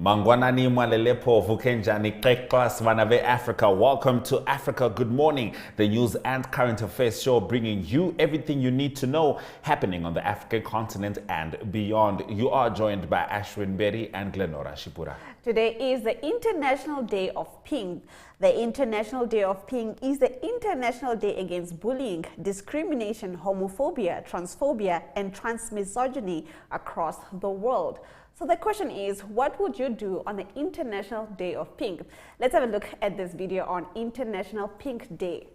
Mangwanani Mwalelepo Vukenjani Kekwas Vanave Africa. Welcome to Africa Good Morning, the news and current affairs show bringing you everything you need to know happening on the African continent and beyond. You are joined by Ashwin Berry and Glenora Shipura. Today is the International Day of Pink. The International Day of Pink is the International Day against bullying, discrimination, homophobia, transphobia, and transmisogyny across the world. So the question is, what would you do on the International Day of Pink? Let's have a look at this video on International Pink Day.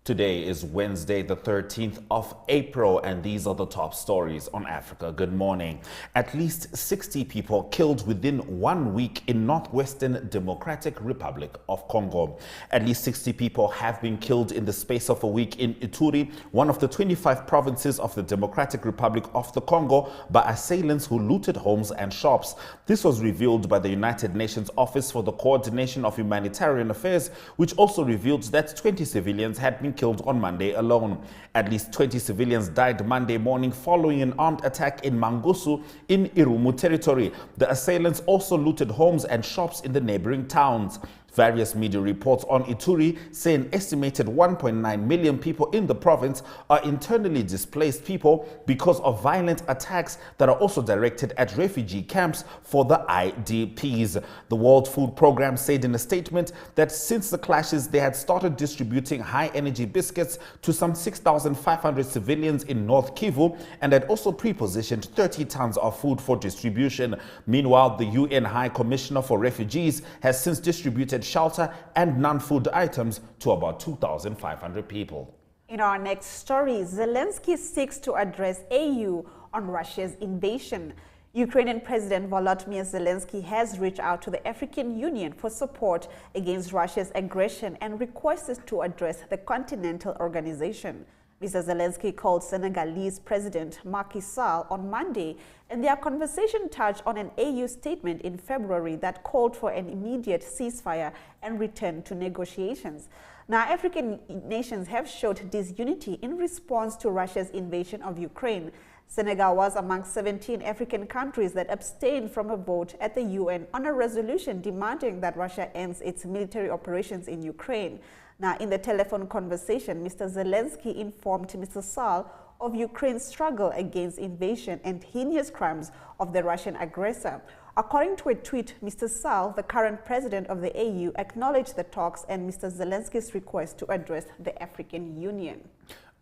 Today is Wednesday, the 13th of April, and these are the top stories on Africa Good Morning. At least 60 people killed within 1 week in Northwestern Democratic Republic of Congo. At least 60 people have been killed in the space of a week in Ituri, one of the 25 provinces of the Democratic Republic of the Congo, by assailants who looted homes and shops. This was revealed by the United Nations Office for the Coordination of Humanitarian Affairs, which also revealed that 20 civilians had been killed on Monday alone. At least 20 civilians died Monday morning following an armed attack in Mangusu in Irumu territory. The assailants also looted homes and shops in the neighboring towns. Various media reports on Ituri say an estimated 1.9 million people in the province are internally displaced people because of violent attacks that are also directed at refugee camps for the IDPs. The World Food Programme said in a statement that since the clashes, they had started distributing high-energy biscuits to some 6,500 civilians in North Kivu and had also pre-positioned 30 tons of food for distribution. Meanwhile, the UN High Commissioner for Refugees has since distributed shelter and non-food items to about 2,500 people. In our next story, Zelensky seeks to address AU on Russia's invasion. Ukrainian President Volodymyr Zelensky has reached out to the African Union for support against Russia's aggression and requested to address the continental organization. Mr. Zelensky called Senegalese President Macky Sall on Monday, and their conversation touched on an AU statement in February that called for an immediate ceasefire and return to negotiations. Now, African nations have showed disunity in response to Russia's invasion of Ukraine. Senegal was among 17 African countries that abstained from a vote at the UN on a resolution demanding that Russia ends its military operations in Ukraine. Now, in the telephone conversation, Mr. Zelensky informed Mr. Sall of Ukraine's struggle against invasion and heinous crimes of the Russian aggressor. According to a tweet, Mr. Sall, the current president of the AU, acknowledged the talks and Mr. Zelensky's request to address the African Union.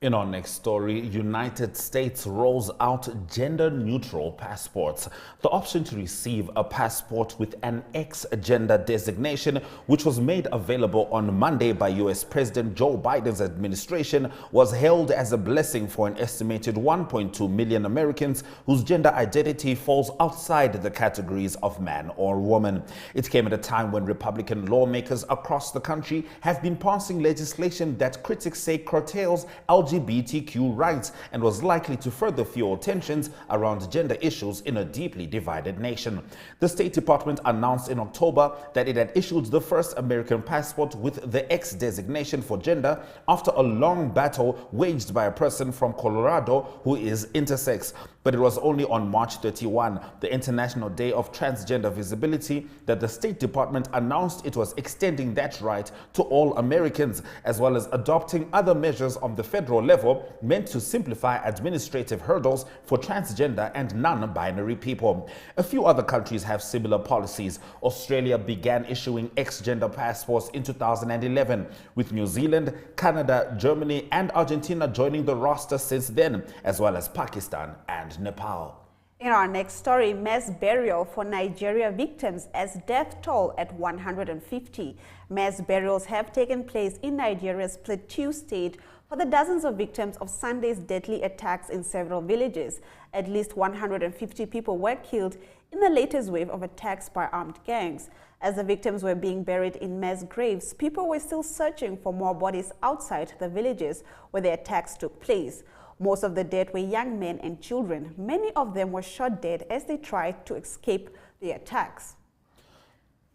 In our next story, United States rolls out gender-neutral passports. The option to receive a passport with an X-gender designation, which was made available on Monday by U.S. President Joe Biden's administration, was hailed as a blessing for an estimated 1.2 million Americans whose gender identity falls outside the categories of man or woman. It came at a time when Republican lawmakers across the country have been passing legislation that critics say curtails LGBTQ rights and was likely to further fuel tensions around gender issues in a deeply divided nation. The State Department announced in October that it had issued the first American passport with the X designation for gender after a long battle waged by a person from Colorado who is intersex. But it was only on March 31, the International Day of Transgender Visibility, that the State Department announced it was extending that right to all Americans, as well as adopting other measures on the federal level meant to simplify administrative hurdles for transgender and non-binary people. A few other countries have similar policies. Australia began issuing ex-gender passports in 2011, with New Zealand, Canada, Germany, and Argentina joining the roster since then, as well as Pakistan and Nepal. In our next story, mass burial for Nigeria victims as death toll at 150. Mass burials have taken place in Nigeria's Plateau State for the dozens of victims of Sunday's deadly attacks in several villages. At least 150 people were killed in the latest wave of attacks by armed gangs. As the victims were being buried in mass graves, people were still searching for more bodies outside the villages where the attacks took place. Most of the dead were young men and children. Many of them were shot dead as they tried to escape the attacks.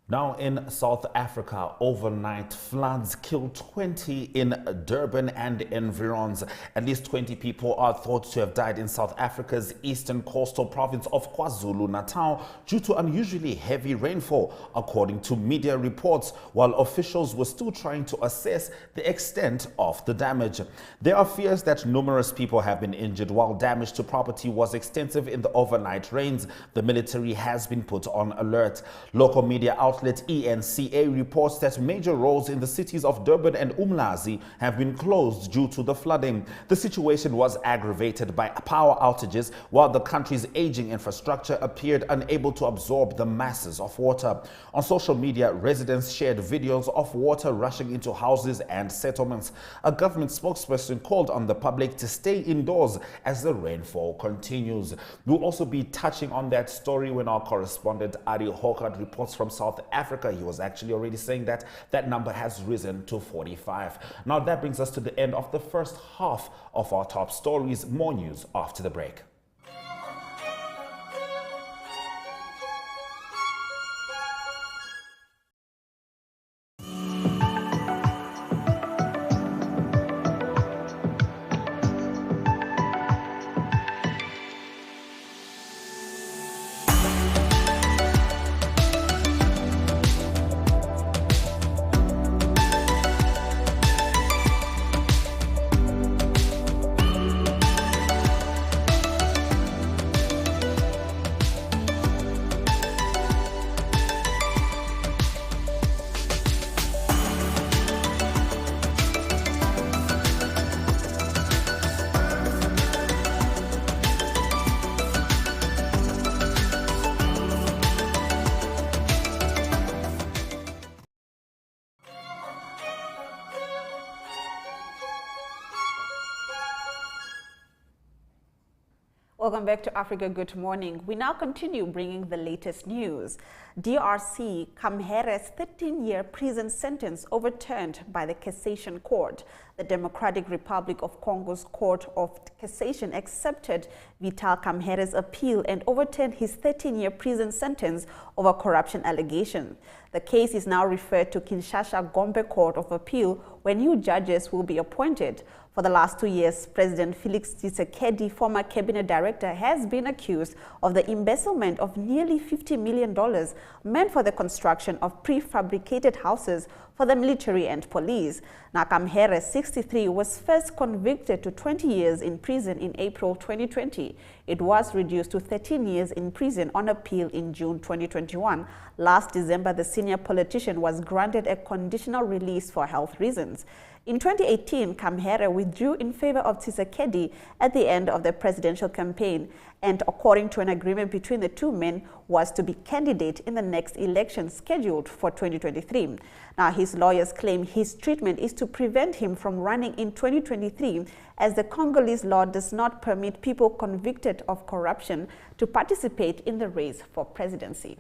Now in South Africa, overnight floods killed 20 in Durban and environs. At least 20 people are thought to have died in South Africa's eastern coastal province of KwaZulu-Natal due to unusually heavy rainfall, according to media reports, while officials were still trying to assess the extent of the damage. There are fears that numerous people have been injured while damage to property was extensive in the overnight rains. The military has been put on alert. Local media outlet ENCA reports that major roads in the cities of Durban and Umlazi have been closed due to the flooding. The situation was aggravated by power outages, while the country's aging infrastructure appeared unable to absorb the masses of water. On social media, residents shared videos of water rushing into houses and settlements. A government spokesperson called on the public to stay indoors as the rainfall continues. We'll also be touching on that story when our correspondent Ari Hokard reports from South Africa. He was actually already saying that that number has risen to 45. Now that brings us to the end of the first half of our top stories. More news after the break. Welcome back to Africa Good Morning. We now continue bringing the latest news. DRC Kamhere's 13-year prison sentence overturned by the Cassation Court. The Democratic Republic of Congo's Court of Cassation accepted Vital Kamhere's appeal and overturned his 13-year prison sentence over corruption allegations. The case is now referred to Kinshasa Gombe Court of Appeal, where new judges will be appointed. For the last 2 years, President Felix Tshisekedi, former cabinet director, has been accused of the embezzlement of nearly $50 million meant for the construction of prefabricated houses for the military and police. Kamhere, 63, was first convicted to 20 years in prison in April 2020. It was reduced to 13 years in prison on appeal in June 2021. Last December, the senior politician was granted a conditional release for health reasons. In 2018, Kamhere withdrew in favor of Tshisekedi at the end of the presidential campaign, and according to an agreement between the two men, was to be candidate in the next election scheduled for 2023. Now, his lawyers claim his treatment is to prevent him from running in 2023, as the Congolese law does not permit people convicted of corruption to participate in the race for presidency.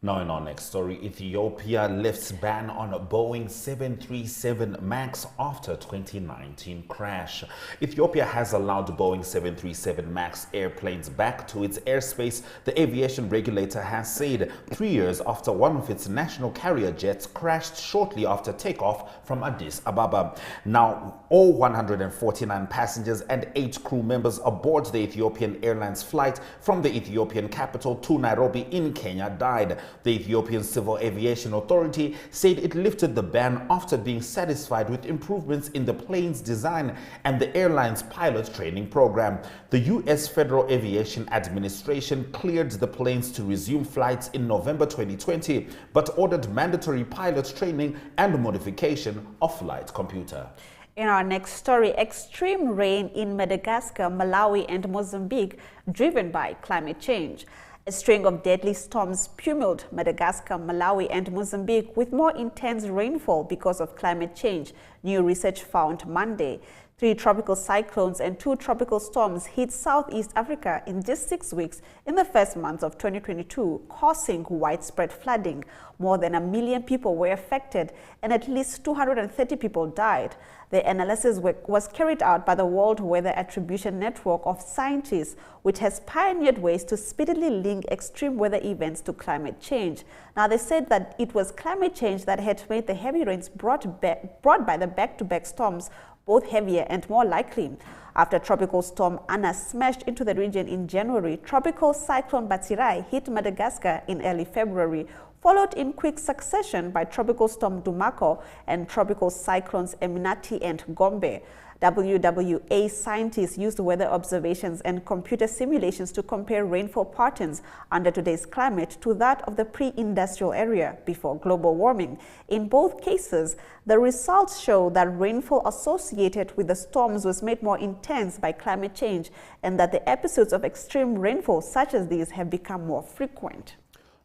Now in our next story, Ethiopia lifts ban on a Boeing 737 MAX after 2019 crash. Ethiopia has allowed Boeing 737 MAX airplanes back to its airspace, the aviation regulator has said, 3 years after one of its national carrier jets crashed shortly after takeoff from Addis Ababa. Now, all 149 passengers and 8 crew members aboard the Ethiopian Airlines flight from the Ethiopian capital to Nairobi in Kenya died. The Ethiopian Civil Aviation Authority said it lifted the ban after being satisfied with improvements in the plane's design and the airline's pilot training program. The U.S. Federal Aviation Administration cleared the planes to resume flights in November 2020, but ordered mandatory pilot training and modification of flight computer. In our next story, extreme rain in Madagascar, Malawi, and Mozambique driven by climate change. A string of deadly storms pummeled Madagascar, Malawi, and Mozambique with more intense rainfall because of climate change, new research found Monday. 3 tropical cyclones and 2 tropical storms hit Southeast Africa in just 6 weeks in the first month of 2022, causing widespread flooding. More than 1 million people were affected and at least 230 people died. The analysis was carried out by the World Weather Attribution Network of scientists, which has pioneered ways to speedily link extreme weather events to climate change. Now, they said that it was climate change that had made the heavy rains brought by the back-to-back storms both heavier and more likely. After Tropical Storm Anna smashed into the region in January, Tropical Cyclone Batirai hit Madagascar in early February, followed in quick succession by Tropical Storm Dumako and Tropical Cyclones Eminati and Gombe. WWA scientists used weather observations and computer simulations to compare rainfall patterns under today's climate to that of the pre-industrial era before global warming. In both cases, the results show that rainfall associated with the storms was made more intense by climate change and that the episodes of extreme rainfall such as these have become more frequent.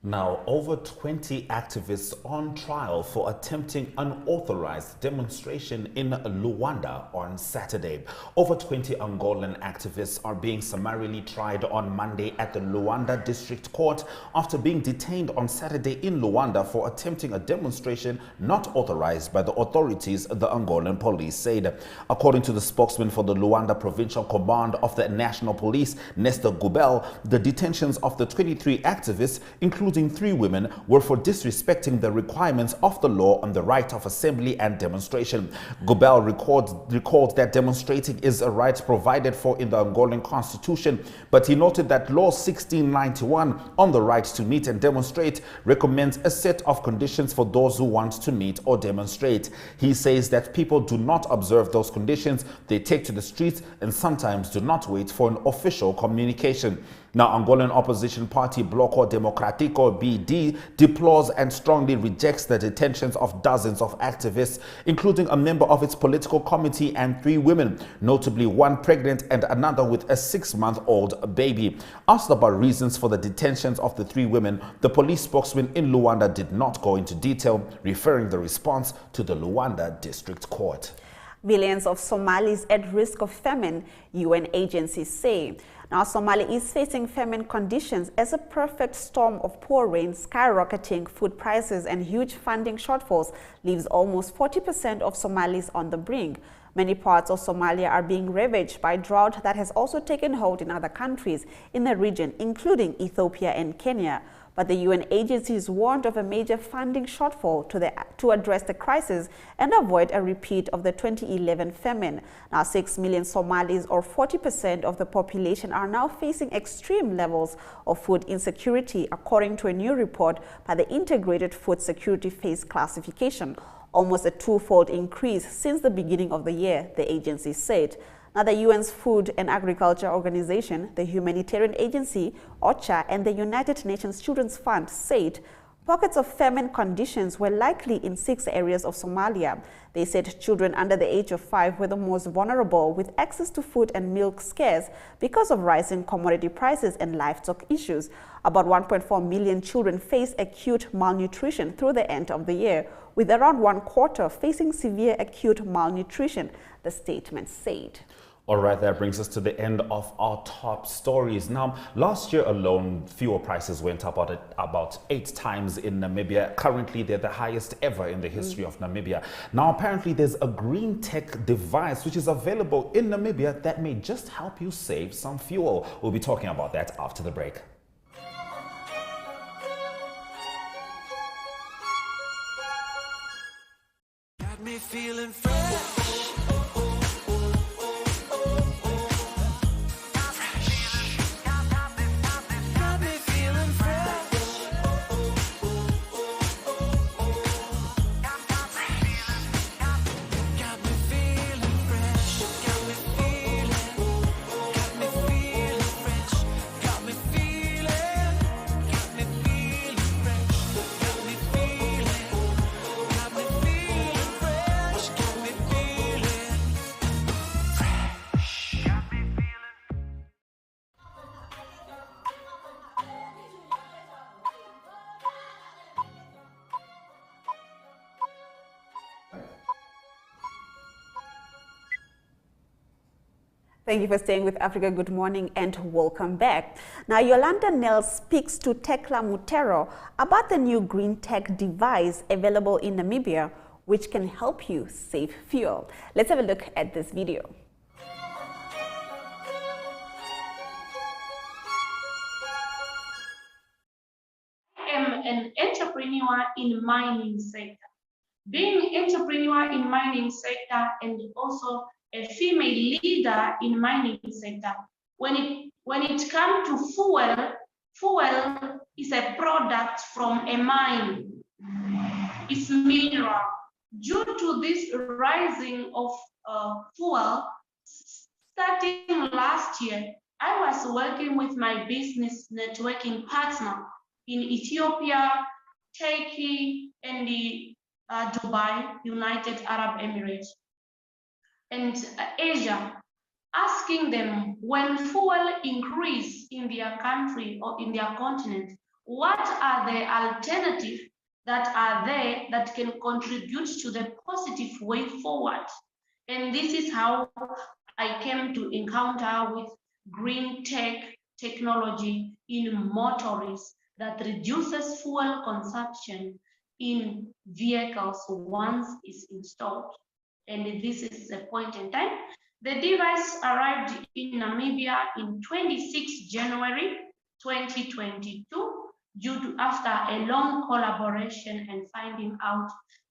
Now, over 20 activists on trial for attempting unauthorized demonstration in Luanda on Saturday. Over 20 Angolan activists are being summarily tried on Monday at the Luanda District Court after being detained on Saturday in Luanda for attempting a demonstration not authorized by the authorities, the Angolan police said. According to the spokesman for the Luanda Provincial Command of the National Police, Nestor Gubel, the detentions of the 23 activists, including 3 women, were for disrespecting the requirements of the law on the right of assembly and demonstration. Gubel recalled that demonstrating is a right provided for in the Angolan constitution, but he noted that Law 1691 on the right to meet and demonstrate recommends a set of conditions for those who want to meet or demonstrate. He says that people do not observe those conditions, they take to the streets and sometimes do not wait for an official communication. Now, Angolan opposition party Bloco Democratico BD deplores and strongly rejects the detentions of dozens of activists, including a member of its political committee and 3 women, notably 1 pregnant and another with a 6-month-old baby. Asked about reasons for the detentions of the 3 women, the police spokesman in Luanda did not go into detail, referring the response to the Luanda District Court. Millions of Somalis at risk of famine, UN agencies say. Now, Somalia is facing famine conditions as a perfect storm of poor rain, skyrocketing food prices, and huge funding shortfalls leaves almost 40% of Somalis on the brink. Many parts of Somalia are being ravaged by drought that has also taken hold in other countries in the region, including Ethiopia and Kenya. But the UN agencies warned of a major funding shortfall to address the crisis and avoid a repeat of the 2011 famine. Now, 6 million Somalis, or 40% of the population, are now facing extreme levels of food insecurity, according to a new report by the Integrated Food Security Phase Classification. Almost a 2-fold increase since the beginning of the year, the agency said. Now, the UN's Food and Agriculture Organization, the Humanitarian Agency, OCHA, and the United Nations Children's Fund said pockets of famine conditions were likely in 6 areas of Somalia. They said children under the age of 5 were the most vulnerable, with access to food and milk scarce because of rising commodity prices and livestock issues. About 1.4 million children face acute malnutrition through the end of the year, with around 1/4 facing severe acute malnutrition, the statement said. All right, that brings us to the end of our top stories. Now, last year alone, fuel prices went up about 8 times in Namibia. Currently, they're the highest ever in the history of Namibia. Now, apparently, there's a green tech device which is available in Namibia that may just help you save some fuel. We'll be talking about that after the break. Got me feeling fresh. Thank you for staying with Africa. Good morning and welcome back. Now, Yolanda Nell speaks to Tekla Mutero about the new green tech device available in Namibia, which can help you save fuel. Let's have a look at this video. I am an entrepreneur in mining sector. Being entrepreneur in mining sector and also a female leader in mining sector, when it comes to fuel is a product from a mine. It's mineral. Due to this rising of fuel, starting last year, I was working with my business networking partner in Ethiopia, Turkey, and Dubai, United Arab Emirates, and Asia, asking them when fuel increase in their country or in their continent, what are the alternatives that are there that can contribute to the positive way forward? And this is how I came to encounter with green technology in motorists that reduces fuel consumption in vehicles once it's installed. And this is the point in time. The device arrived in Namibia in 26 January 2022 due to after a long collaboration and finding out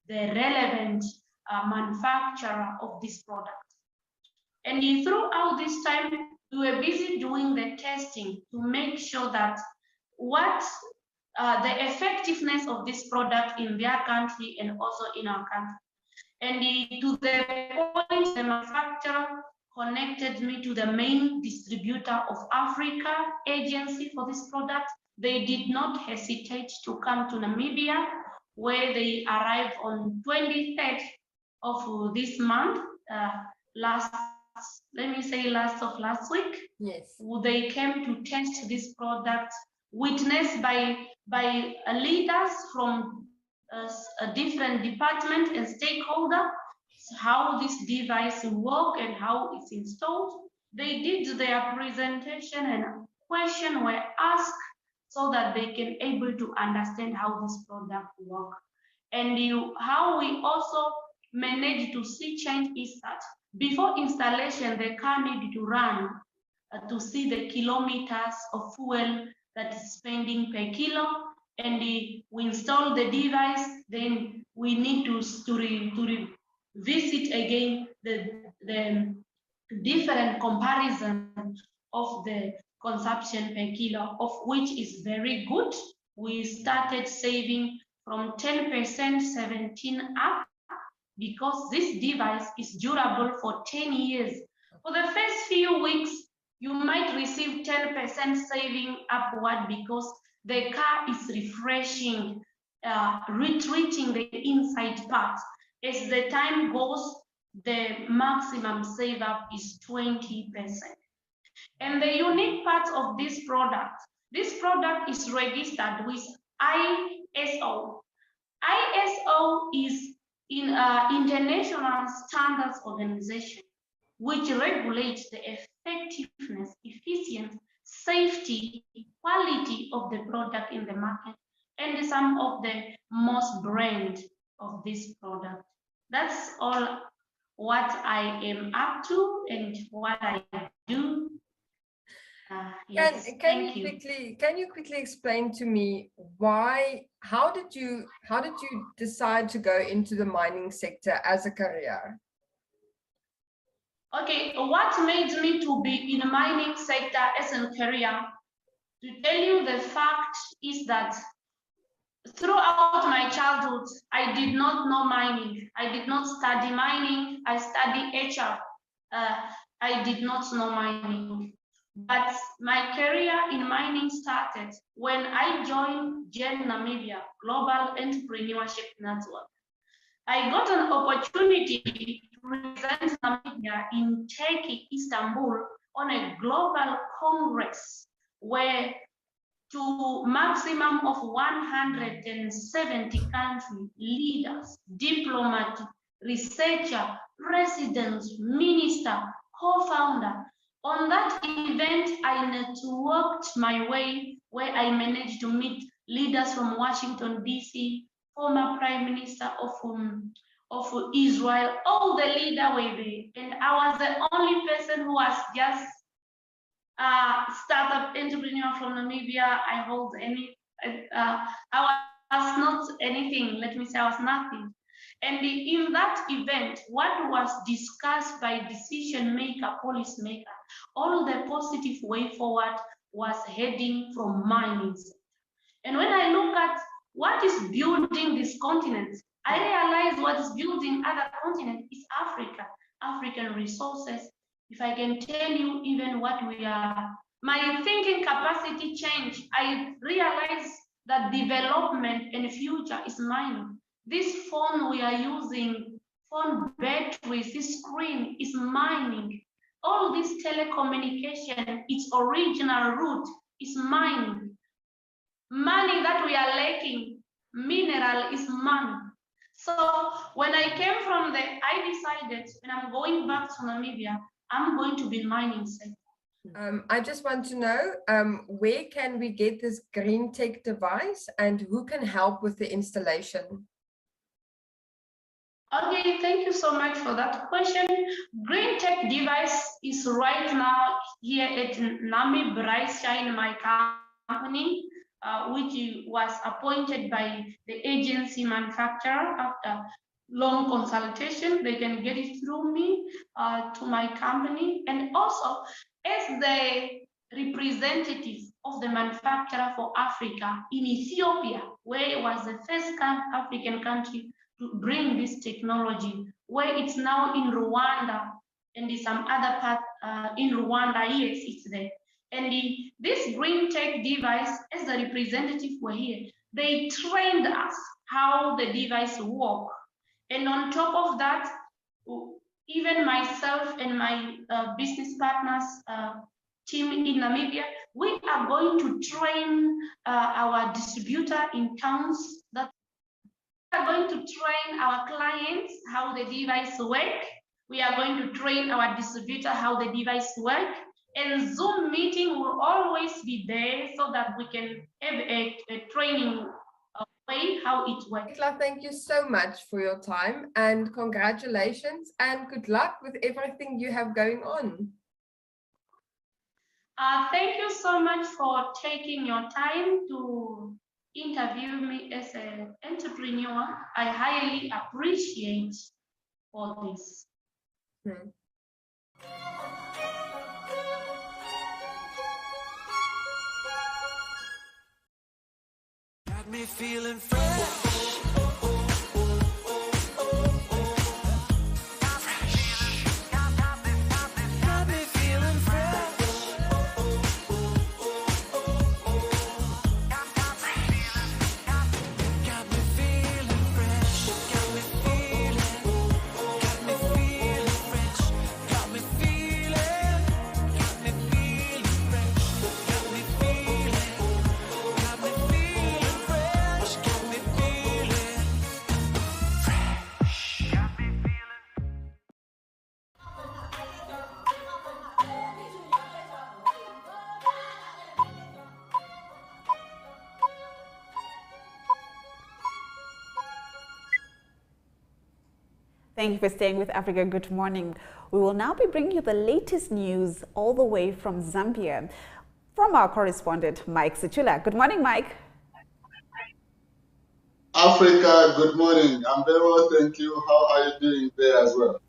the relevant manufacturer of this product. And throughout this time, we were busy doing the testing to make sure that what the effectiveness of this product in their country and also in our country. And to the point, the manufacturer connected me to the main distributor of Africa agency for this product. They did not hesitate to come to Namibia, where they arrived on 23rd of this month, last week. Yes. They came to test this product, witnessed by leaders from different departments and stakeholders, how this device works and how it's installed. They did their presentation and questions were asked so that they can able to understand how this product works. And how we also manage to see change is that before installation, the car needed to run to see the kilometers of fuel that is spending per kilo. And we install the device, then we need to revisit again the different comparison of the consumption per kilo, of which is very good. We started saving from 10%, 17 up, because this device is durable for 10 years. For the first few weeks, you might receive 10% saving upward because the car is refreshing, retreating the inside parts. As the time goes, the maximum save up is 20%. And the unique part of this product is registered with ISO. ISO is in International Standards Organization. which regulates the effectiveness, efficiency, safety, quality of the product in the market, and some of the most brand of this product. That's all what I am up to and what I do. Yes, thank you. Can you quickly explain to me how did you decide to go into the mining sector as a career? Okay, what made me to be in the mining sector as a career? To tell you the fact is that throughout my childhood, I did not know mining. I did not study mining. I studied HR. I did not know mining. But my career in mining started when I joined GEN Namibia, Global Entrepreneurship Network. I got an opportunity to represent Namibia in Turkey, Istanbul, on a global congress where to maximum of 170 country leaders, diplomats, researcher, presidents, minister, co-founder. On that event, I networked my way where I managed to meet leaders from Washington, D.C., former Prime Minister of Israel, all the leaders were there. And I was the only person who was just startup entrepreneur from Namibia. I hold any, I was not anything, let me say I was nothing. And in that event, what was discussed by decision maker, policy maker, all the positive way forward was heading from mining. And when I look at what is building this continent, I realize what is building other continents is Africa, African resources. If I can tell you even what we are, my thinking capacity changed. I realized that development and future is mining. This phone we are using, phone batteries, this screen is mining. All this telecommunication, its original root is mining. Money that we are lacking, mineral is money. So when I came from there, I decided when I'm going back to Namibia, I'm going to be mining sector. I just want to know, where can we get this green tech device and who can help with the installation? Okay, thank you so much for that question. Green tech device is right now here at Nami Bryce Shine, my company, which was appointed by the agency manufacturer after long consultation. They can get it through me to my company. And also, as the representative of the manufacturer for Africa in Ethiopia, where it was the first African country to bring this technology, where it's now in Rwanda and in some other part in Rwanda, yes, it's there. And this green tech device, as the representative were here, they trained us how the device work. And on top of that, even myself and my business partners team in Namibia, we are going to train our distributor in towns that we are going to train our clients how the device work. We are going to train our distributor how the device work. And Zoom meeting will always be there so that we can have a training way how it works. Tekla, thank you so much for your time and congratulations and good luck with everything you have going on. Thank you so much for taking your time to interview me as an entrepreneur. I highly appreciate all this. Got me feeling fresh. Thank you for staying with Africa. Good morning. We will now be bringing you the latest news all the way from Zambia from our correspondent, Mike Sichula. Good morning, Mike. Africa, good morning. I'm very well, thank you. How are you doing there as well?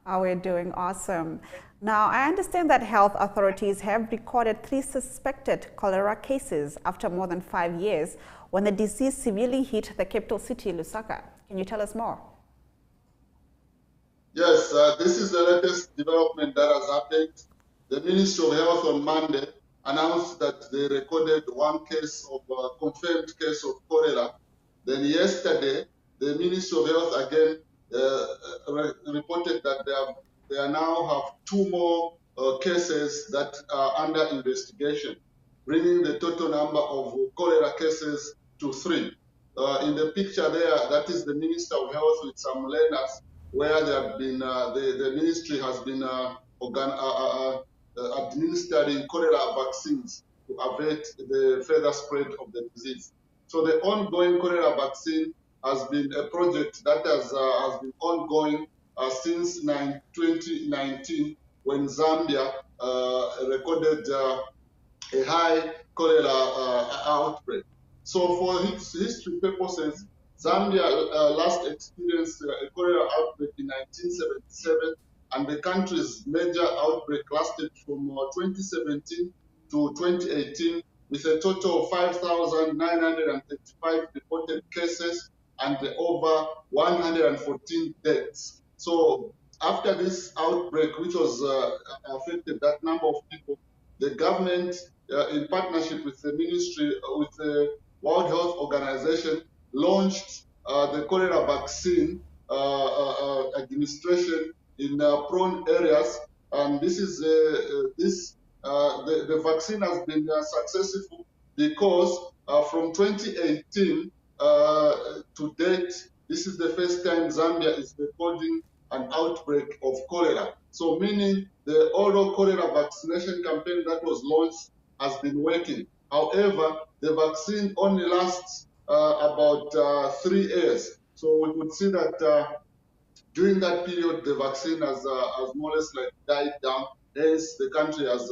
Oh, we're doing awesome. Now, I understand that health authorities have recorded 3 suspected cholera cases after more than 5 years when the disease severely hit the capital city, Lusaka. Can you tell us more? Yes, this is the latest development that has happened. The Ministry of Health on Monday announced that they recorded 1 case of confirmed case of cholera. Then yesterday, the Ministry of Health again reported that they now have 2 more cases that are under investigation, bringing the total number of cholera cases to 3. In the picture there, that is the Minister of Health with some letters where there have been, the ministry has been administering cholera vaccines to avert the further spread of the disease. So the ongoing cholera vaccine has been a project that has been ongoing since 2019 when Zambia recorded a high cholera outbreak. So for history purposes, Zambia last experienced a cholera outbreak in 1977, and the country's major outbreak lasted from 2017 to 2018, with a total of 5,935 reported cases and over 114 deaths. So after this outbreak, which was affected that number of people, the government, in partnership with the ministry, with the World Health Organization, launched the cholera vaccine administration in prone areas, and this is the vaccine has been successful because from 2018 to date, this is the first time Zambia is recording an outbreak of cholera. So meaning the oral cholera vaccination campaign that was launched has been working. However, the vaccine only lasts about 3 years. So we could see that during that period, the vaccine has more or less like died down. Hence, the country has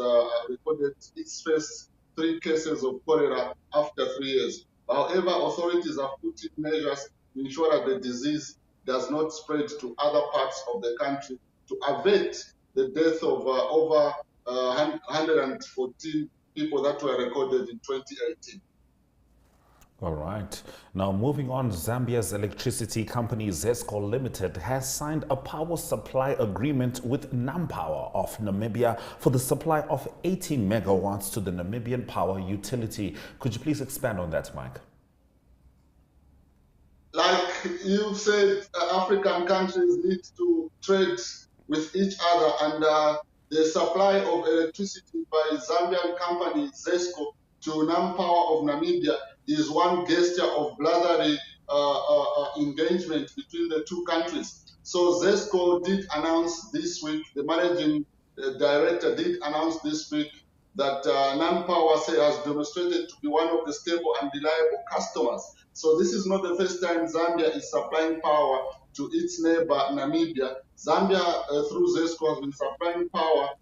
recorded its first 3 cases of cholera after 3 years. However, authorities have put in measures to ensure that the disease does not spread to other parts of the country to avert the death of over 114 people that were recorded in 2018. All right. Now, moving on, Zambia's electricity company Zesco Limited has signed a power supply agreement with Nampower of Namibia for the supply of 80 megawatts to the Namibian power utility. Could you please expand on that, Mike? Like you said, African countries need to trade with each other, and the supply of electricity by Zambian company Zesco to Nampower of Namibia is one gesture of brotherly engagement between the 2 countries. So Zesco did announce this week, the managing director did announce this week that Nampower has demonstrated to be one of the stable and reliable customers. So this is not the first time Zambia is supplying power to its neighbor Namibia. Zambia, through Zesco, has been supplying power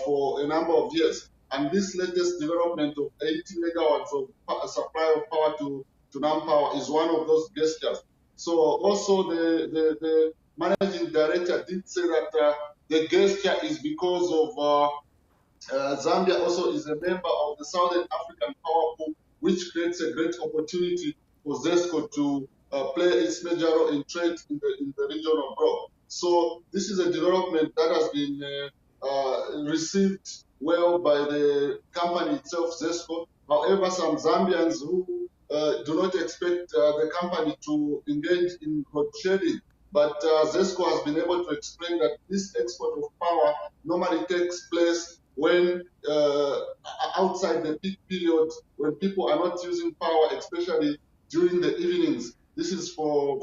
for a number of years. And this latest development of 80 megawatts of supply of power to Nampower is one of those gestures. So also the managing director did say that the gesture is because of Zambia also is a member of the Southern African Power Pool, which creates a great opportunity for Zesco to play its major role in trade in the region of growth. So this is a development that has been received well by the company itself, Zesco. However, some Zambians who do not expect the company to engage in load shedding, but Zesco has been able to explain that this export of power normally takes place when outside the peak period, when people are not using power, especially during the evenings. This is for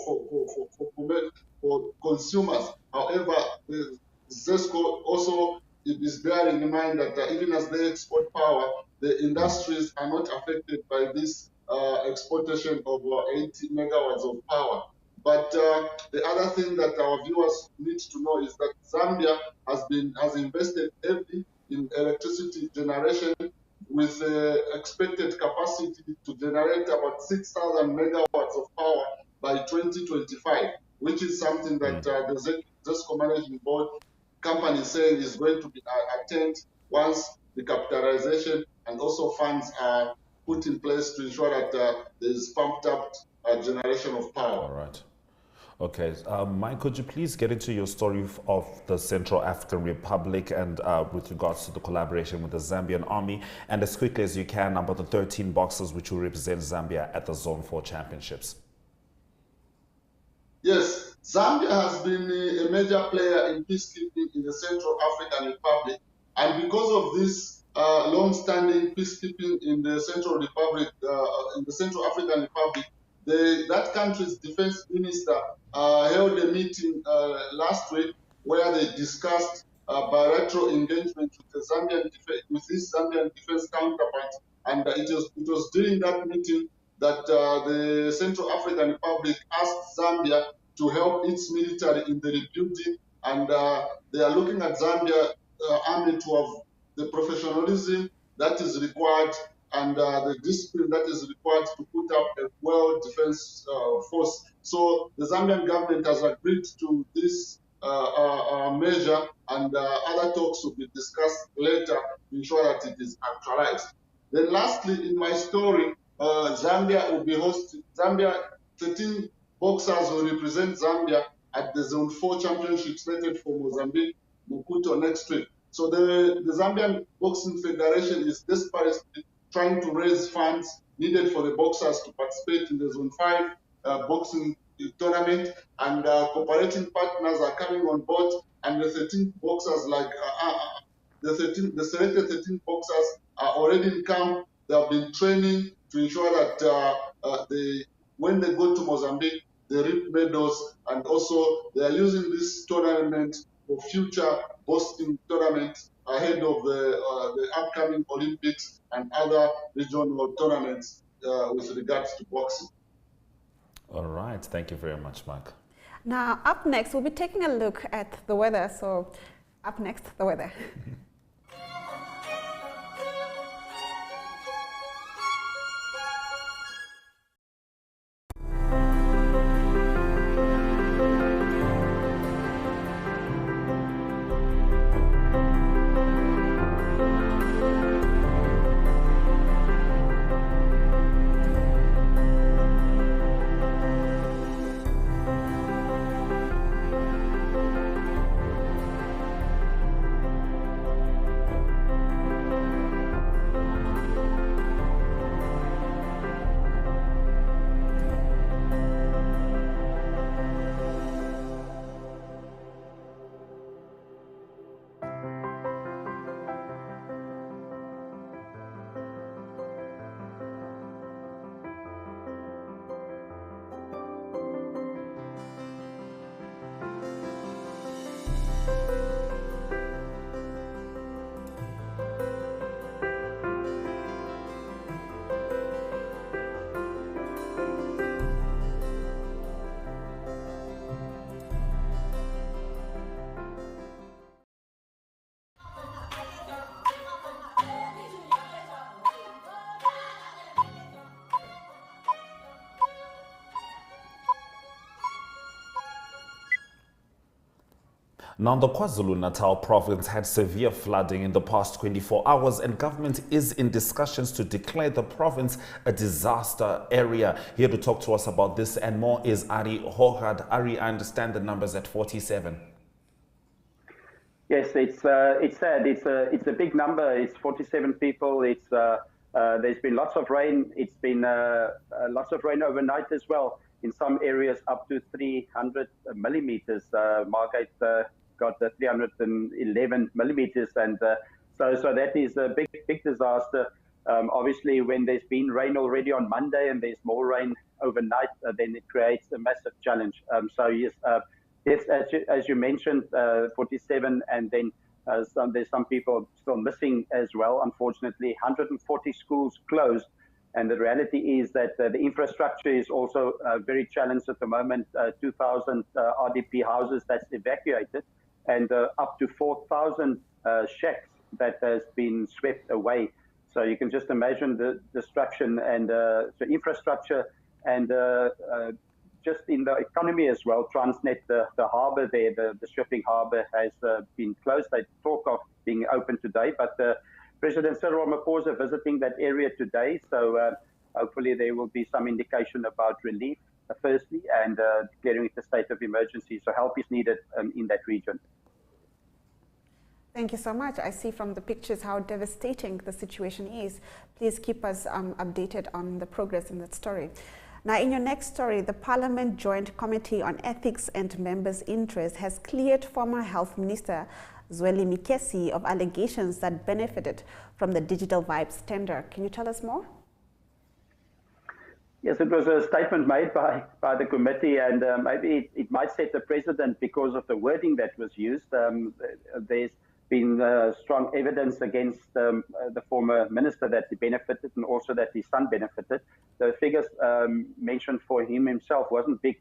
consumers. However, Zesco also is bearing in mind that even as they export power, the industries are not affected by this exportation of 80 megawatts of power. But the other thing that our viewers need to know is that Zambia has invested heavily in electricity generation with expected capacity to generate about 6,000 megawatts of power by 2025, which is something that the ZESCO Managing Board company is saying is going to be attained once the capitalization and also funds are put in place to ensure that there is pumped up generation of power. All right. Okay, Mike, could you please get into your story of the Central African Republic and with regards to the collaboration with the Zambian army, and as quickly as you can about the 13 boxers which will represent Zambia at the Zone 4 Championships? Yes, Zambia has been a major player in peacekeeping in the Central African Republic, and because of this long-standing peacekeeping in the Central African Republic, that country's defense minister held a meeting last week where they discussed bilateral engagement with his Zambian defense counterpart, and it was during that meeting that the Central African Republic asked Zambia to help its military in the rebuilding, and they are looking at Zambia army to have the professionalism that is required and the discipline that is required to put up a world defense force. So the Zambian government has agreed to this measure, and other talks will be discussed later to ensure that it is actualized. Then lastly, in my story, Zambia will be hosting, 13 boxers will represent Zambia at the Zone 4 Championship slated for Mozambique, Maputo next week. So the Zambian Boxing Federation is desperately trying to raise funds needed for the boxers to participate in the Zone 5 boxing tournament, and cooperating partners are coming on board, and the 13 boxers, the selected 13 boxers are already in camp. They have been training to ensure that when they go to Mozambique, they reap medals, and also they are using this tournament for future boxing tournaments ahead of the upcoming Olympics and other regional tournaments with regards to boxing. All right, thank you very much, Mike. Now, up next, we'll be taking a look at the weather. So, up next, the weather. Now, the KwaZulu-Natal province had severe flooding in the past 24 hours, and government is in discussions to declare the province a disaster area. Here to talk to us about this and more is Ari Hogad. Ari, I understand the numbers at 47. Yes, it's sad. It's a big number. It's 47 people. There's been lots of rain. It's been lots of rain overnight as well. In some areas, up to 300 millimeters. Margate got 311 millimeters, and so that is a big disaster. Obviously, when there's been rain already on Monday and there's more rain overnight, then it creates a massive challenge. So yes, as you mentioned, 47, and then there's some people still missing as well. Unfortunately, 140 schools closed And the reality is that the infrastructure is also very challenged at the moment. 2,000 RDP houses that's evacuated, and up to 4,000 shacks that has been swept away. So you can just imagine the destruction and the infrastructure, and just in the economy as well. Transnet, the harbour there, the shipping harbour has been closed. They talk of being open today, but President Cyril Ramaphosa visiting that area today, so hopefully there will be some indication about relief firstly, and declaring it a state of emergency. So help is needed in that region. Thank you so much. I see from the pictures how devastating the situation is. Please keep us updated on the progress in that story. Now, in your next story, the Parliament Joint Committee on Ethics and Members' Interest has cleared former Health Minister Zweli Mikesi of allegations that benefited from the Digital Vibes tender. Can you tell us more? Yes, it was a statement made by the committee, and maybe it might set a precedent because of the wording that was used. There's been strong evidence against the former minister that he benefited, and also that his son benefited. The figures mentioned for him himself wasn't big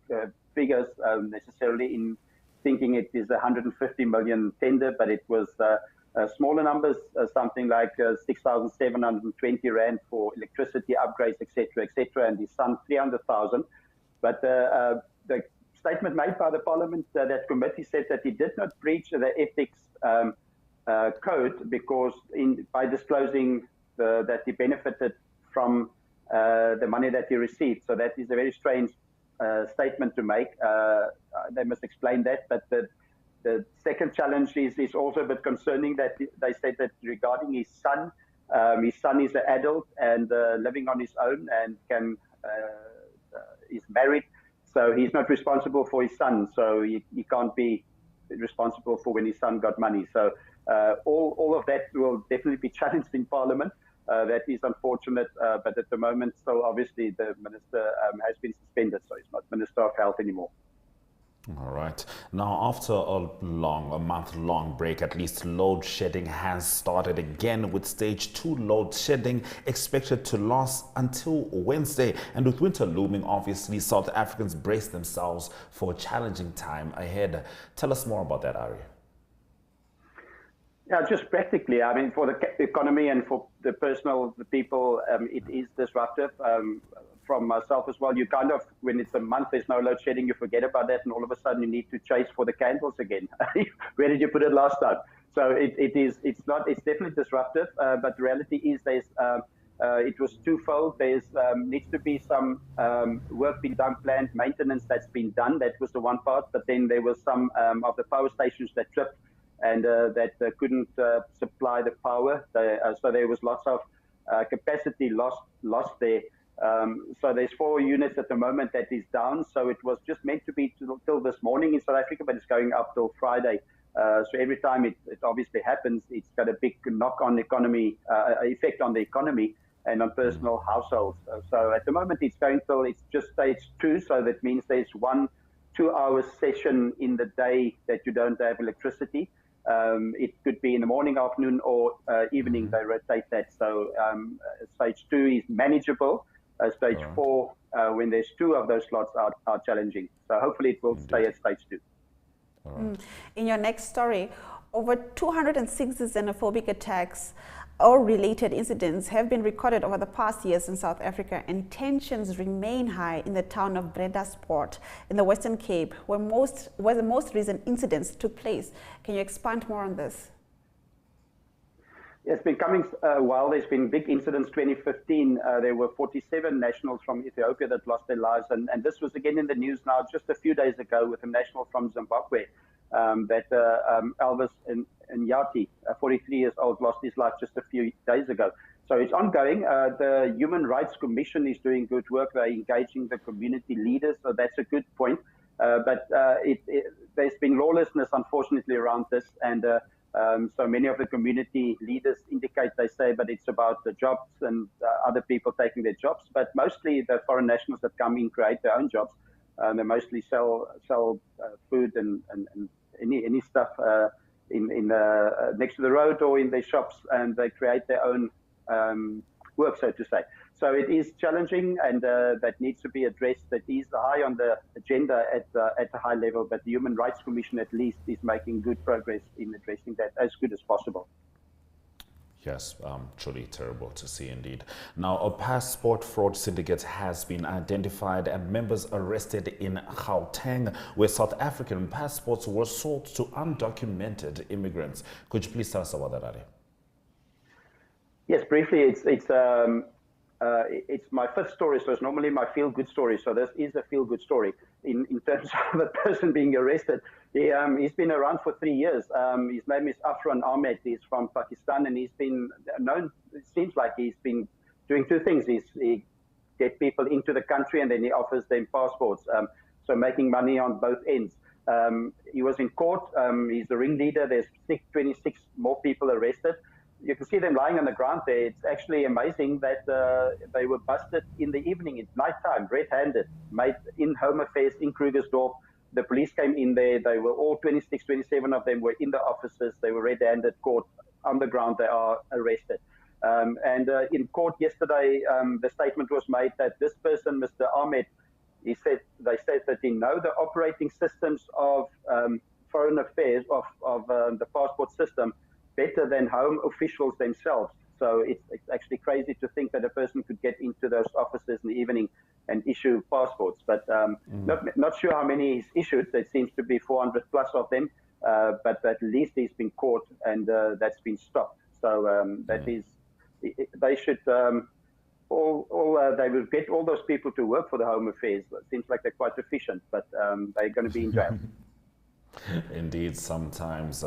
figures necessarily, in thinking it is 150 million tender, but it was smaller numbers, something like 6,720 rand for electricity upgrades, etc., and his son 300,000. But the statement made by the Parliament, that committee, said that he did not breach the ethics code because by disclosing that he benefited from the money that he received. So that is a very strange statement to make. They must explain that. But the second challenge is also a bit concerning, that they said that regarding his son is an adult and living on his own, and is married, so he's not responsible for his son. So he can't be responsible for when his son got money. So all of that will definitely be challenged in Parliament. That is unfortunate, but at the moment, so obviously the minister has been suspended, so he's not Minister of Health anymore. All right. Now, after a month-long break, at least load shedding has started again, with stage 2 load shedding expected to last until Wednesday. And with winter looming, obviously, South Africans brace themselves for a challenging time ahead. Tell us more about that, Ari. Yeah, just practically, I mean, for the economy and for the people, it is disruptive. From myself as well, you kind of, when it's a month, there's no load shedding, you forget about that, and all of a sudden you need to chase for the candles again. Where did you put it last time? So it's definitely disruptive, but the reality is it was twofold. There's needs to be some work being done, planned maintenance that's been done. That was the one part, but then there was some of the power stations that tripped, and that couldn't supply the power. So there was lots of capacity lost there. So there's 4 units at the moment that is down. So it was just meant to be till this morning in South Africa, but it's going up till Friday. So every time it obviously happens, it's got a big knock-on economy effect on the economy and on personal households. So at the moment, it's going till it's just stage 2. So that means there's 1 2-hour session in the day that you don't have electricity. It could be in the morning, afternoon, or evening. They rotate that. So stage 2 is manageable. Stage 4, when there's 2 of those slots, are challenging. So hopefully it will stay at stage 2. Right. In your next story, over 260 xenophobic attacks or related incidents have been recorded over the past years in South Africa, and tensions remain high in the town of Bredasdorp in the Western Cape, where the most recent incidents took place. Can you expand more on this? It's been coming a while. There's been big incidents. 2015, there were 47 nationals from Ethiopia that lost their lives. And this was again in the news now just a few days ago with a national from Zimbabwe, Elvis Nyati, 43 years old, lost his life just a few days ago. So it's ongoing. The Human Rights Commission is doing good work. They're engaging the community leaders, so that's a good point. But there's been lawlessness, unfortunately, around this. And so many of the community leaders indicate, they say, but it's about the jobs and other people taking their jobs. But mostly the foreign nationals that come in create their own jobs. They mostly sell food and any stuff in next to the road or in their shops, and they create their own work, so to say. So it is challenging, and that needs to be addressed. That is high on the agenda at a high level, but the Human Rights Commission at least is making good progress in addressing that as good as possible. Yes, truly terrible to see indeed. Now, a passport fraud syndicate has been identified and members arrested in Gauteng, where South African passports were sold to undocumented immigrants. Could you please tell us about that, Ari? Yes, briefly, it's my fifth story, so it's normally my feel-good story. So this is a feel-good story in terms of a person being arrested. He's been around for 3 years. His name is Afran Ahmed. He's from Pakistan, and he's been known. It seems like he's been doing two things. He gets people into the country, and then he offers them passports. So making money on both ends. He was in court. He's the ringleader. There's 26 more people arrested. You can see them lying on the ground there. It's actually amazing that they were busted in the evening. It's nighttime, red-handed, made in Home Affairs in Krugersdorp. The police came in there. They were all 26, 27 of them were in the offices. They were red-handed, caught on the ground. They are arrested. And in court yesterday, the statement was made that this person, Mr. Ahmed, they said that he know the operating systems of foreign affairs, of the passport system, better than home officials themselves. So it's actually crazy to think that a person could get into those offices in the evening and issue passports. But not sure how many he's issued. There seems to be 400 plus of them, but at least he's been caught, and that's been stopped. So that is, they should, they will get all those people to work for the Home Affairs. It seems like they're quite efficient, but they're going to be in jail. Indeed, sometimes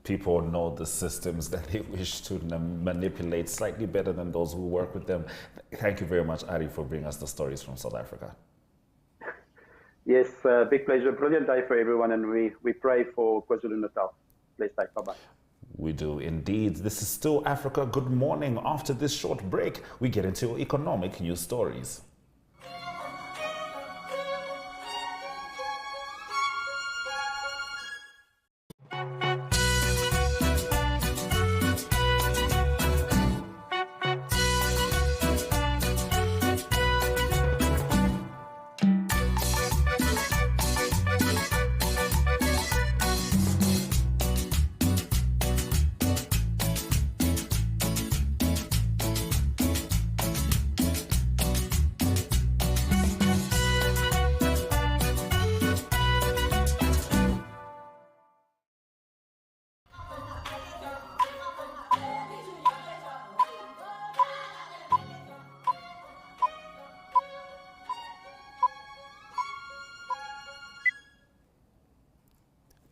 people know the systems that they wish to manipulate slightly better than those who work with them. Thank you very much, Ari, for bringing us the stories from South Africa. Yes, big pleasure. Brilliant day for everyone, and we pray for KwaZulu-Natal. Blessed day. Bye-bye. We do indeed. This is Still Africa. Good morning. After this short break, we get into economic news stories.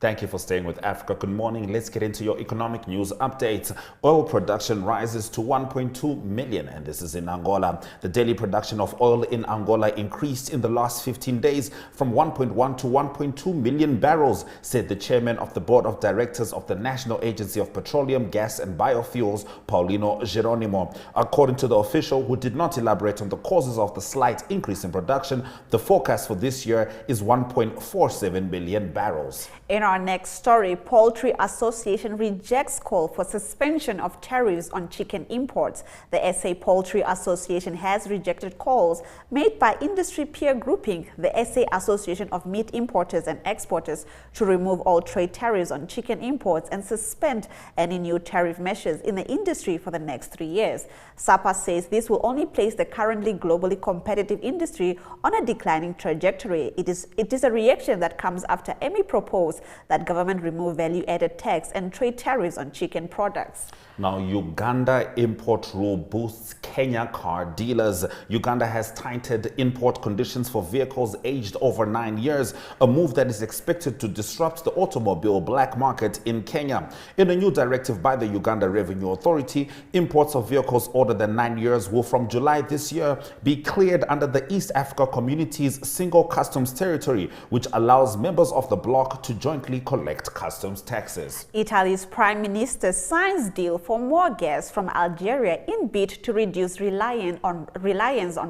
Thank you for staying with Africa. Good morning. Let's get into your economic news updates. Oil production rises to 1.2 million, and this is in Angola. The daily production of oil in Angola increased in the last 15 days from 1.1 to 1.2 million barrels, said the chairman of the board of directors of the National Agency of Petroleum, Gas and Biofuels, Paulino Geronimo. According to the official, who did not elaborate on the causes of the slight increase in production, the forecast for this year is 1.47 million barrels. In our next story, Poultry Association rejects call for suspension of tariffs on chicken imports. The SA Poultry Association has rejected calls made by industry peer grouping, the SA Association of Meat Importers and Exporters, to remove all trade tariffs on chicken imports and suspend any new tariff measures in the industry for the next 3 years. SAPA says this will only place the currently globally competitive industry on a declining trajectory. It is a reaction that comes after EMI proposed that government remove value-added tax and trade tariffs on chicken products. Now, Uganda import rule boosts Kenya car dealers. Uganda has tightened import conditions for vehicles aged over 9 years, a move that is expected to disrupt the automobile black market in Kenya. In a new directive by the Uganda Revenue Authority, imports of vehicles older than 9 years will from July this year be cleared under the East Africa Community's single customs territory, which allows members of the bloc to jointly collect customs taxes. Italy's Prime Minister signs deal for more gas from Algeria in bid to reduce reliance on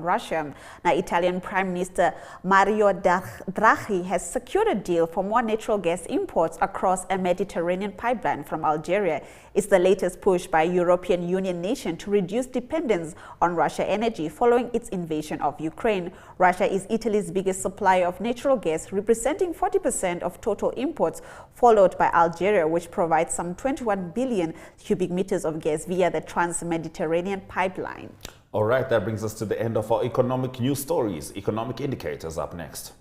Russia. Now, Italian Prime Minister Mario Draghi has secured a deal for more natural gas imports across a Mediterranean pipeline from Algeria. It's the latest push by a European Union nation to reduce dependence on Russian energy following its invasion of Ukraine. Russia is Italy's biggest supplier of natural gas, representing 40% of total imports, followed by Algeria, which provides some 21 billion cubic meters of gas via the Trans-Mediterranean pipeline. All right, that brings us to the end of our economic news stories. Economic indicators up next.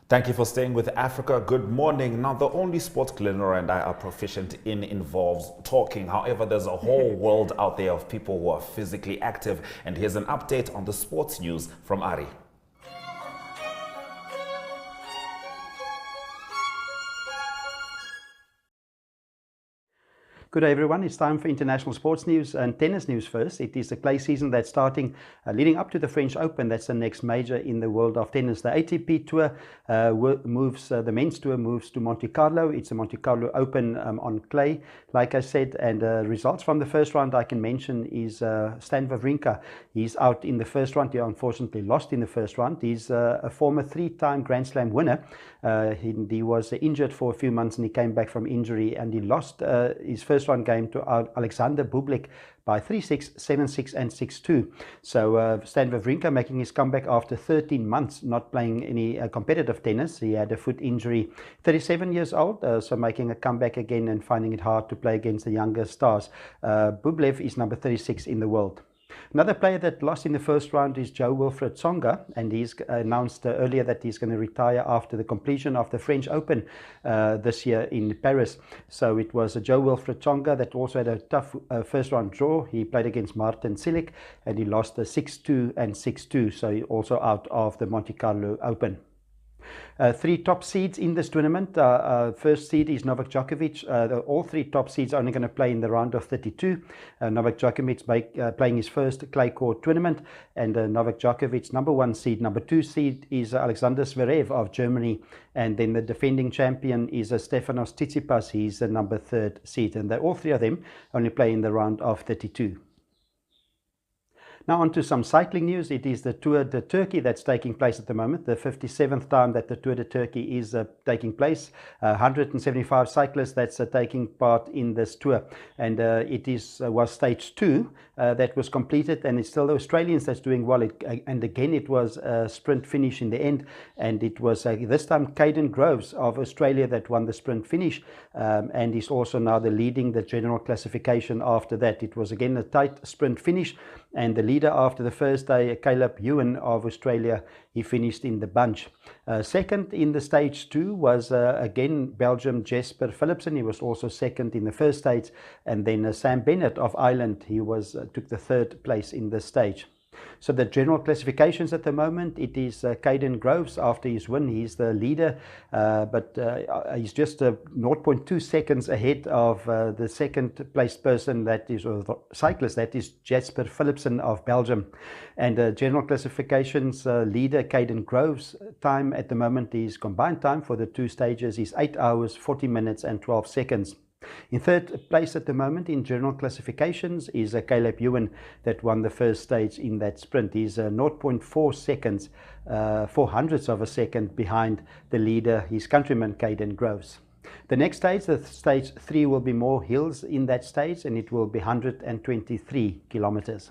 Thank you for staying with Africa. Good morning. Now, the only sport Glenora and I are proficient in involves talking. However, there's a whole world out there of people who are physically active. And here's an update on the sports news from Ari. Good day everyone, it's time for international sports news and tennis news first. It is the clay season that's starting leading up to the French Open. That's the next major in the world of tennis. The ATP Tour moves, the men's tour moves to Monte Carlo. It's a Monte Carlo Open on clay, like I said, and results from the first round I can mention is Stan Wawrinka. He's out in the first round. He unfortunately lost in the first round. He's a former three-time Grand Slam winner. He was injured for a few months and he came back from injury and he lost his first round game to Alexander Bublik by 3-6, 7-6 and 6-2. So Stan Wawrinka making his comeback after 13 months not playing any competitive tennis. He had a foot injury, 37 years old, so making a comeback again and finding it hard to play against the younger stars. Bublev is number 36 in the world. Another player that lost in the first round is Jo-Wilfried Tsonga, and he's announced earlier that he's going to retire after the completion of the French Open this year in Paris. So it was Jo-Wilfried Tsonga that also had a tough first round draw. He played against Martin Cilic and he lost 6-2 and 6-2, so he also out of the Monte Carlo Open. Three top seeds in this tournament. First seed is Novak Djokovic. All three top seeds are only going to play in the round of 32. Novak Djokovic playing his first clay court tournament, and Novak Djokovic number one seed. Number two seed is Alexander Zverev of Germany, and then the defending champion is Stefanos Tsitsipas. He's the number third seed, and all three of them only play in the round of 32. Now on to some cycling news. It is the Tour de Turkey that's taking place at the moment, the 57th time that the Tour de Turkey is taking place. 175 cyclists that's taking part in this tour, and it was stage 2 that was completed, and it's still the Australians that's doing well. And again, it was a sprint finish in the end, and it was this time Caden Groves of Australia that won the sprint finish, and he's also now leading the general classification after that. It was again a tight sprint finish, and the leader after the first day, Caleb Ewan of Australia, he finished in the bunch. Second in the stage 2 was again Belgium Jesper Philipsen. He was also second in the first stage, and then Sam Bennett of Ireland, he took the third place in this stage. So the general classifications at the moment, it is Caden Groves after his win. He's the leader, but he's just 0.2 seconds ahead of the second placed person, that is, or the cyclist, that is Jasper Philipsen of Belgium. And general classifications leader Caden Groves' time at the moment, his combined time for the two stages is 8 hours, 40 minutes and 12 seconds. In third place at the moment in general classifications is Caleb Ewan, that won the first stage in that sprint. He's 0.4 seconds, 400ths of a second behind the leader, his countryman Caden Groves. The next stage, the stage 3, will be more hills in that stage, and it will be 123 kilometers.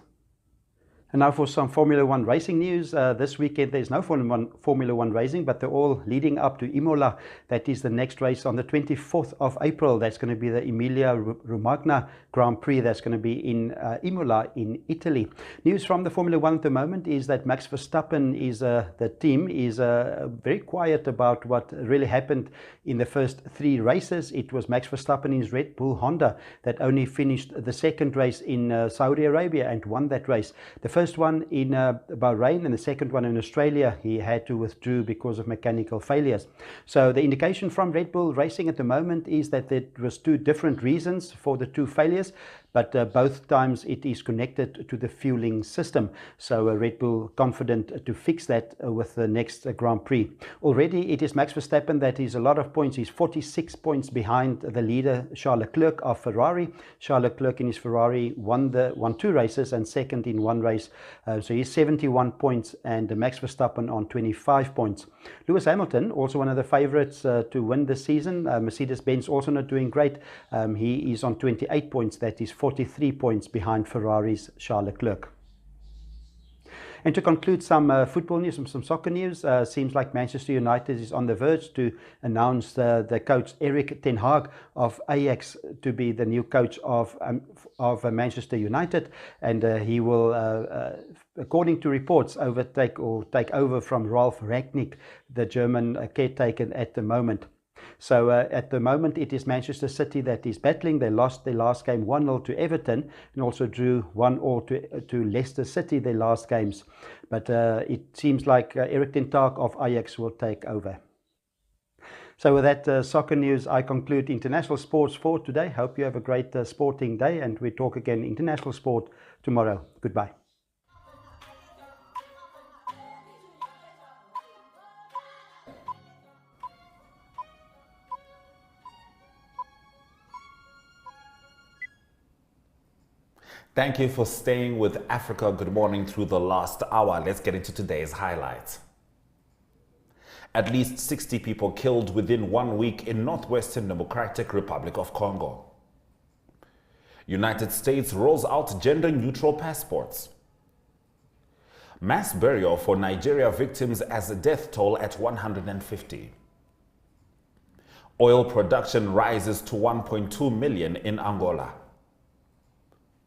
And now for some Formula 1 racing news. This weekend there's no Formula 1 racing, but they're all leading up to Imola. That is the next race on the 24th of April. That's going to be the Emilia-Romagna Grand Prix. That's going to be in Imola in Italy. News from the Formula 1 at the moment is that Max Verstappen is, the team is very quiet about what really happened in the first 3 races. It was Max Verstappen in his Red Bull Honda that only finished the second race in Saudi Arabia and won that race. The first one in Bahrain and the second one in Australia, he had to withdraw because of mechanical failures. So the indication from Red Bull Racing at the moment is that there was 2 different reasons for the 2 failures, but both times it is connected to the fueling system. So Red Bull confident to fix that with the next Grand Prix. Already it is Max Verstappen that is a lot of points. He's 46 points behind the leader Charles Leclerc of Ferrari. Charles Leclerc in his Ferrari won 2 races and second in 1 race. So he's 71 points and Max Verstappen on 25 points. Lewis Hamilton, also one of the favorites to win this season. Mercedes-Benz also not doing great. He is on 28 points. That is 43 points behind Ferrari's Charles Leclerc. And to conclude some football news, some soccer news, seems like Manchester United is on the verge to announce the coach Erik ten Hag of Ajax to be the new coach of Manchester United, and he will, according to reports, take over from Ralf Rangnick, the German caretaker at the moment. So at the moment it is Manchester City that is battling. They lost their last game 1-0 to Everton and also drew 1-0 to Leicester City, their last games. But it seems like Erik ten Hag of Ajax will take over. So with that soccer news, I conclude international sports for today. Hope you have a great sporting day, and we talk again international sport tomorrow. Goodbye. Thank you for staying with Africa Good Morning through the last hour. Let's get into today's highlights. At least 60 people killed within 1 week in Northwestern Democratic Republic of Congo. United States rolls out gender-neutral passports. Mass burial for Nigeria victims as a death toll at 150. Oil production rises to 1.2 million in Angola.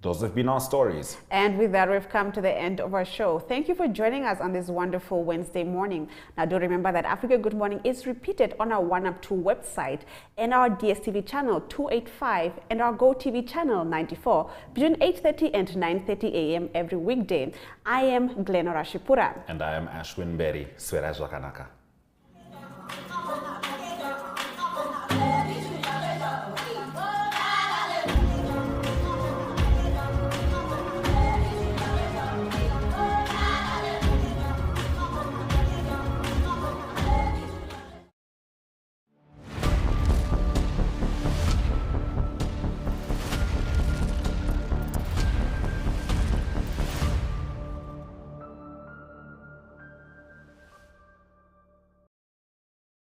Those have been our stories. And with that, we've come to the end of our show. Thank you for joining us on this wonderful Wednesday morning. Now, do remember that Africa Good Morning is repeated on our 1up2 website and our DSTV channel 285 and our Gotv channel 94 between 8:30 and 9:30 a.m. every weekday. I am Glenn Orashipura. And I am Ashwin Berry. Sweraj Lakanaka.